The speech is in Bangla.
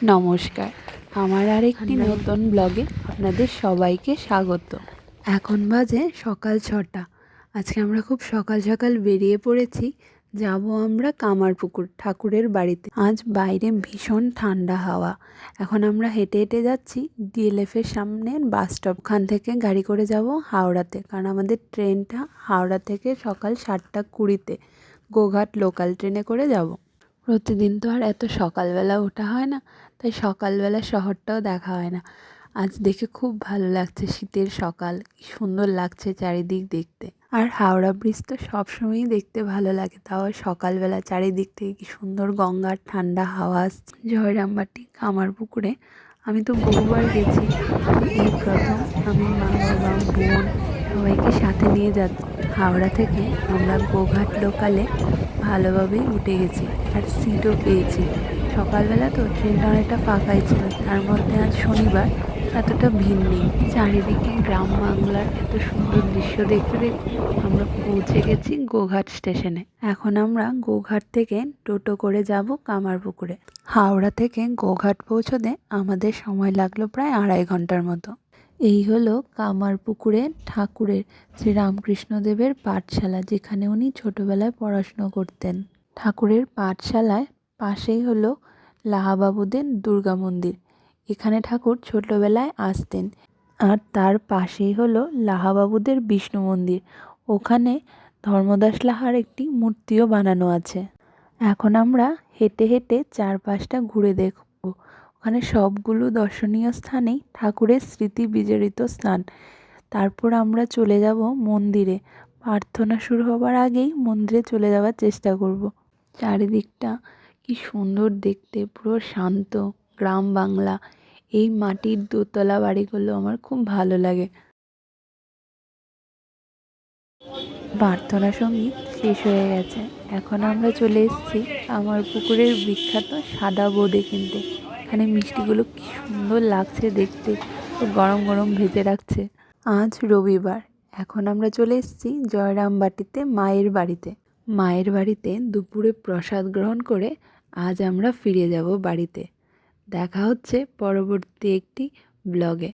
নমস্কার, আমার আরেকটি নতুন ব্লগে আপনাদের সবাইকে স্বাগত। এখন বাজে সকাল 6টা। আজকে আমরা খুব সকাল সকাল বেরিয়ে পড়েছি। যাব আমরা কামারপুকুর ঠাকুরের বাড়িতে। আজ বাইরে ভীষণ ঠান্ডা হাওয়া। এখন আমরা হেঁটে হেঁটে যাচ্ছি ডিএলএফের সামনে বাস স্টপ। ওখান থেকে গাড়ি করে যাব হাওড়াতে, কারণ আমাদের ট্রেনটা হাওড়া থেকে সকাল 7:20-তে গোঘাট লোকাল ট্রেনে করে যাব। প্রতিদিন তো আর এত সকালবেলা ওঠা হয় না, তাই সকালবেলা শহরটাও দেখা হয় না। আজ দেখে খুব ভালো লাগছে। শীতের সকাল, কি সুন্দর লাগছে চারিদিক দেখতে। আর হাওড়া ব্রিজ তো সবসময়ই দেখতে ভালো লাগে, তাও সকালবেলা চারিদিক থেকে কি সুন্দর গঙ্গার ঠান্ডা হাওয়া আসছে। জয়রামবাটি কামারপুকুরে আমি তো বহুবার গেছি, এই প্রথম আমি মা বাবা বোন সবাইকে সাথে নিয়ে যাচ্ছি। হাওড়া থেকে আমরা গোঘাট লোকালে ভালোভাবেই উঠে গেছি আর সিটও পেয়েছি। সকালবেলা তো ট্রেনটা অনেকটা ফাঁকাই ছিল, তার মধ্যে আজ শনিবার, এতটা ভিড় নেই। চারিদিকে গ্রাম বাংলার এত সুন্দর দৃশ্য দেখতে দেখতে আমরা পৌঁছে গেছি গোঘাট স্টেশনে। এখন আমরা গোঘাট থেকে টোটো করে যাব কামারপুকুরে। হাওড়া থেকে গোঘাট পৌঁছতে আমাদের সময় লাগলো প্রায় 2.5 ঘন্টার মতো। এই হলো কামারপুকুরে ঠাকুরের শ্রীরামকৃষ্ণদেবের পাঠশালা, যেখানে উনি ছোটোবেলায় পড়াশুনো করতেন। ঠাকুরের পাঠশালায় পাশেই হলো লাহাবাবুদের দুর্গা মন্দির। এখানে ঠাকুর ছোটোবেলায় আসতেন। আর তার পাশেই হলো লাহাবাবুদের বিষ্ণু মন্দির। ওখানে ধর্মদাস লাহার একটি মূর্তিও বানানো আছে। এখন আমরা হেঁটে হেঁটে চারপাশটা ঘুরে দেখব। ওখানে সবগুলো দর্শনীয় স্থানেই ঠাকুরের স্মৃতি বিজড়িত স্থান। তারপর আমরা চলে যাব মন্দিরে। প্রার্থনা শুরু হবার আগেই মন্দিরে চলে যাওয়ার চেষ্টা করব। চারিদিকটা কি সুন্দর দেখতে, পুরো শান্ত গ্রাম বাংলা। এই মাটির দোতলা বাড়িগুলো আমার খুব ভালো লাগে। প্রার্থনা সঙ্গীত শেষ হয়ে গেছে। এখন আমরা চলে এসেছি আমার পুকুরের বিখ্যাত সাদা বোঁদে কিনতে। এখানে মিষ্টিগুলো কি সুন্দর লাগছে দেখতে, গরম গরম ভেজে রাখছে। আজ রবিবার। এখন আমরা চলে এসেছি জয়রামবাটিতে মায়ের বাড়িতে। মায়ের বাড়িতে দুপুরে প্রসাদ গ্রহণ করে আজ আমরা ফিরে যাব বাড়িতে। দেখা হচ্ছে পরবর্তী একটি ব্লগে।